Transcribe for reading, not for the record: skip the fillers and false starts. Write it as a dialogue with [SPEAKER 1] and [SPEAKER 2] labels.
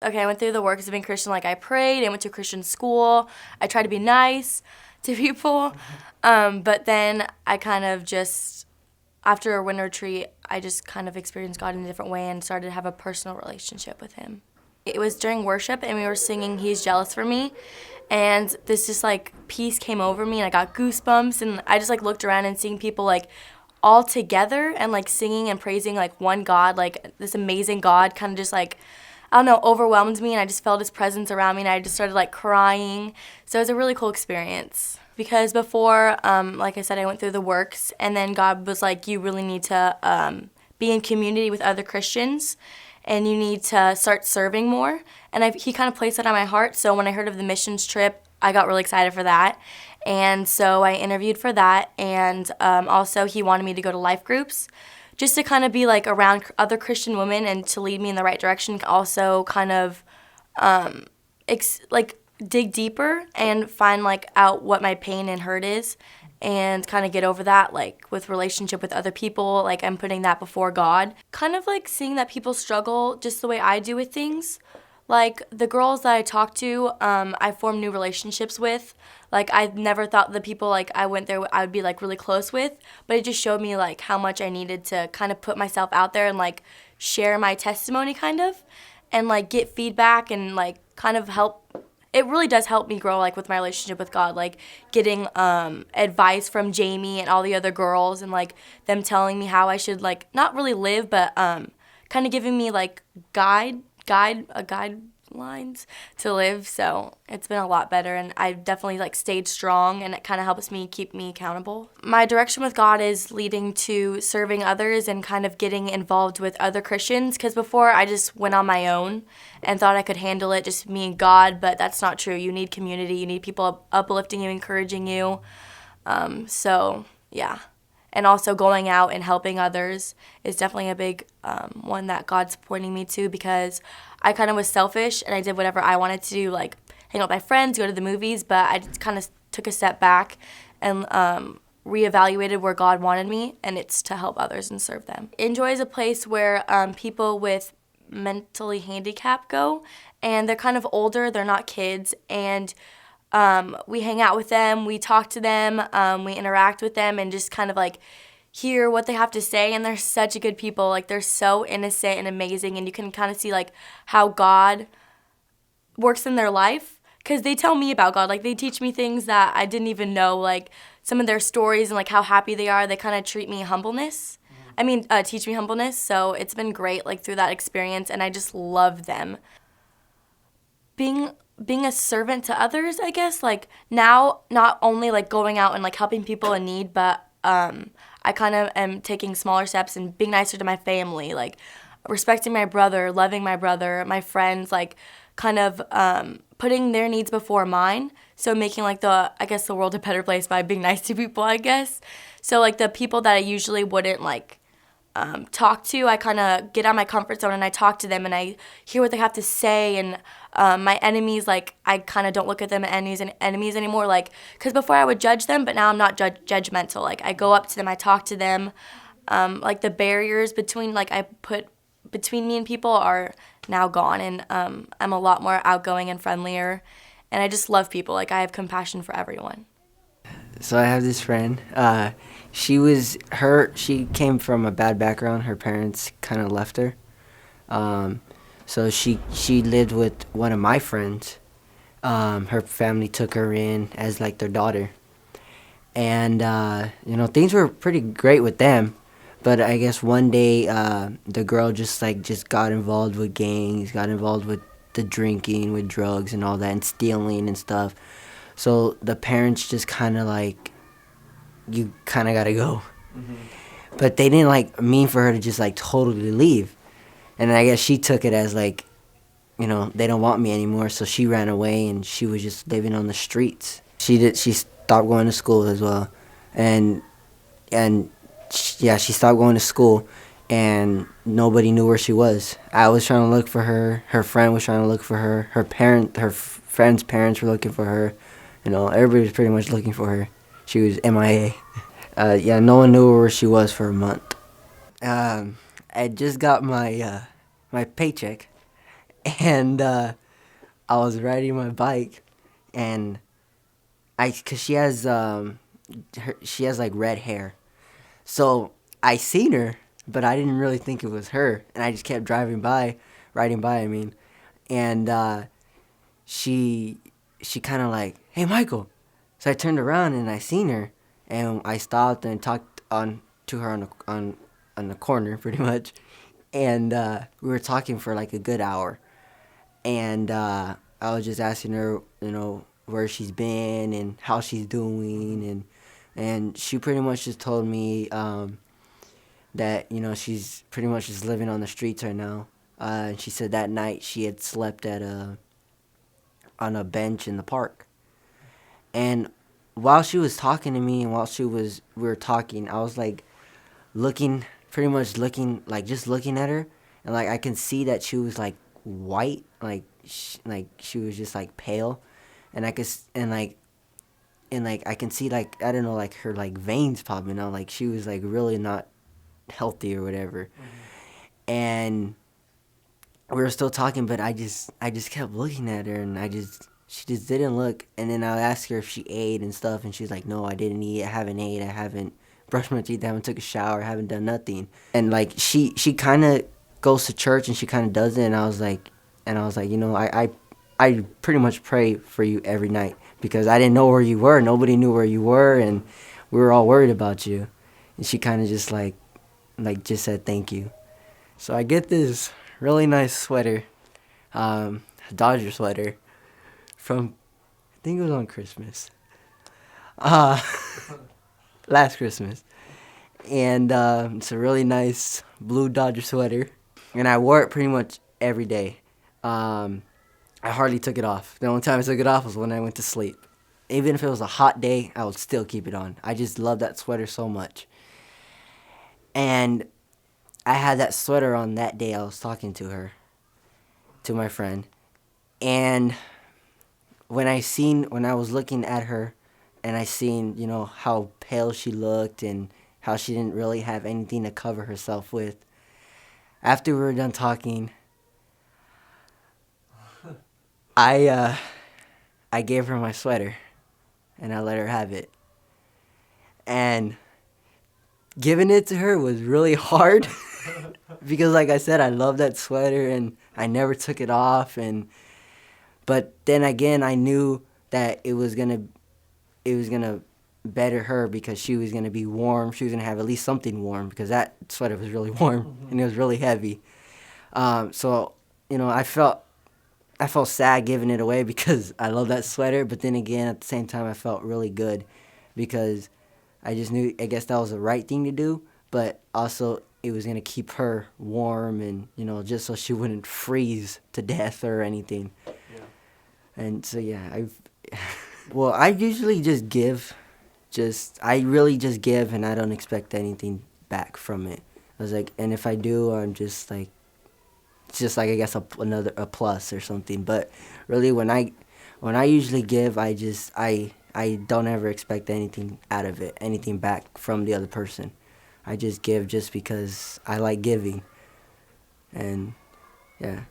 [SPEAKER 1] Okay, I went through the works of being Christian. Like, I prayed, I went to a Christian school, I tried to be nice to people, but then I kind of just, after a winter retreat, I just kind of experienced God in a different way and started to have a personal relationship with him. It was during worship, and we were singing He's Jealous for Me, and this just, like, peace came over me, and I got goosebumps, and I just, like, looked around and seeing people, like, all together and, like, singing and praising, like, one God, like, this amazing God kind of just, like, I don't know, overwhelmed me, and I just felt his presence around me, and I just started, like, crying. So it was a really cool experience. Because before, like I said, I went through the works, and then God was like, you really need to be in community with other Christians, and you need to start serving more. And he kind of placed that on my heart, so when I heard of the missions trip, I got really excited for that. And so I interviewed for that, and also he wanted me to go to life groups, just to kind of be like around other Christian women and to lead me in the right direction. Also kind of like dig deeper and find like out what my pain and hurt is and kind of get over that, like with relationship with other people, like I'm putting that before God. Kind of like seeing that people struggle just the way I do with things. Like the girls that I talk to, I form new relationships with. Like I never thought the people like I went there I would be like really close with, but it just showed me like how much I needed to kind of put myself out there and like share my testimony kind of, and like get feedback and like kind of help. It really does help me grow like with my relationship with God, like getting advice from Jamie and all the other girls and like them telling me how I should like not really live, but kind of giving me like guidelines to live. So it's been a lot better, and I've definitely like stayed strong, and it kind of helps me keep me accountable. My direction with God is leading to serving others and kind of getting involved with other Christians, because before I just went on my own and thought I could handle it, just me and God, but that's not true. You need community, you need people uplifting you, encouraging you. So yeah. And also going out and helping others is definitely a big one that God's pointing me to, because I kind of was selfish and I did whatever I wanted to do, like hang out with my friends, go to the movies, but I just kind of took a step back and reevaluated where God wanted me, and it's to help others and serve them. Enjoy is a place where people with mentally handicapped go, and they're kind of older, they're not kids, and we hang out with them, we talk to them, we interact with them, and just kind of like hear what they have to say. And they're such a good people. Like they're so innocent and amazing, and you can kind of see like how God works in their life, because they tell me about God. Like they teach me things that I didn't even know, like some of their stories and like how happy they are. They kind of teach me humbleness. So it's been great like through that experience, and I just love them. Being a servant to others, I guess, like now not only like going out and like helping people in need, but I kind of am taking smaller steps and being nicer to my family, like respecting my brother, loving my brother, my friends, like kind of putting their needs before mine. So making like the world a better place by being nice to people, I guess. So like the people that I usually wouldn't like talk to, I kind of get out of my comfort zone and I talk to them and I hear what they have to say. And my enemies, like I kind of don't look at them as enemies anymore, like because before I would judge them, but now I'm not judgmental. Like I go up to them, I talk to them. Like the barriers between like I put between me and people are now gone, and I'm a lot more outgoing and friendlier, and I just love people. Like I have compassion for everyone.
[SPEAKER 2] So I have this friend. She came from a bad background. Her parents kind of left her. So she lived with one of my friends. Her family took her in as like their daughter. And, things were pretty great with them. But I guess one day the girl just got involved with gangs, got involved with the drinking, with drugs and all that, and stealing and stuff. So the parents just kind of like, you kind of got to go. Mm-hmm. But they didn't like mean for her to just like totally leave. And I guess she took it as like, they don't want me anymore. So she ran away, and she was just living on the streets. She stopped going to school as well. She stopped going to school, and nobody knew where she was. I was trying to look for her. Her friend was trying to look for her. Her friend's parents were looking for her. Everybody was pretty much looking for her. She was MIA. No one knew where she was for a month. I just got my paycheck, And I was riding my bike, and cause she has like red hair, so I seen her, but I didn't really think it was her, and I just kept riding by. I mean, and she kind of like, hey Michael, so I turned around and I seen her, and I stopped and talked on to her on the corner pretty much, and we were talking for like a good hour, and I was just asking her, where she's been and how she's doing, and she pretty much just told me that she's pretty much just living on the streets right now. And she said that night she had slept on a bench in the park. And while she was talking to me and while we were talking, I was like pretty much looking, like just looking at her, and like I can see that she was like white, like she was just like pale, and I could and like I can see, like, I don't know, like her like veins popping out, like she was like really not healthy or whatever. And we were still talking, but I just kept looking at her, and she just didn't look. And then I asked her if she ate and stuff, and she's like, no, I didn't eat, I haven't ate, I haven't brushed my teeth, I haven't took a shower, I haven't done nothing. And like she kind of goes to church, and she kind of does it, and I was like, I pretty much pray for you every night, because I didn't know where you were, nobody knew where you were, and we were all worried about you. And she kind of just just said thank you. So I get this really nice sweater, Dodger sweater, from, I think it was on Christmas, uh, last Christmas, and it's a really nice blue Dodger sweater, and I wore it pretty much every day. I hardly took it off. The only time I took it off was when I went to sleep. Even if it was a hot day, I would still keep it on. I just love that sweater so much. And I had that sweater on that day I was talking to my friend. And when I was looking at her, and I seen, how pale she looked and how she didn't really have anything to cover herself with, after we were done talking, I gave her my sweater, and I let her have it. And giving it to her was really hard because, like I said, I love that sweater, and I never took it off. But then again, I knew that it was gonna better her, because she was gonna be warm. She was gonna have at least something warm, because that sweater was really warm and it was really heavy. So I felt sad giving it away because I love that sweater, but then again, at the same time, I felt really good because I just knew, I guess that was the right thing to do, but also it was going to keep her warm and, just so she wouldn't freeze to death or anything. Yeah. And so, yeah, well, I usually just give, I really just give, and I don't expect anything back from it. I was like, and if I do, I'm just like, it's just like, I guess, a plus or something. But really, when I usually give, I don't ever expect anything out of it, anything back from the other person. I just give just because I like giving. And yeah.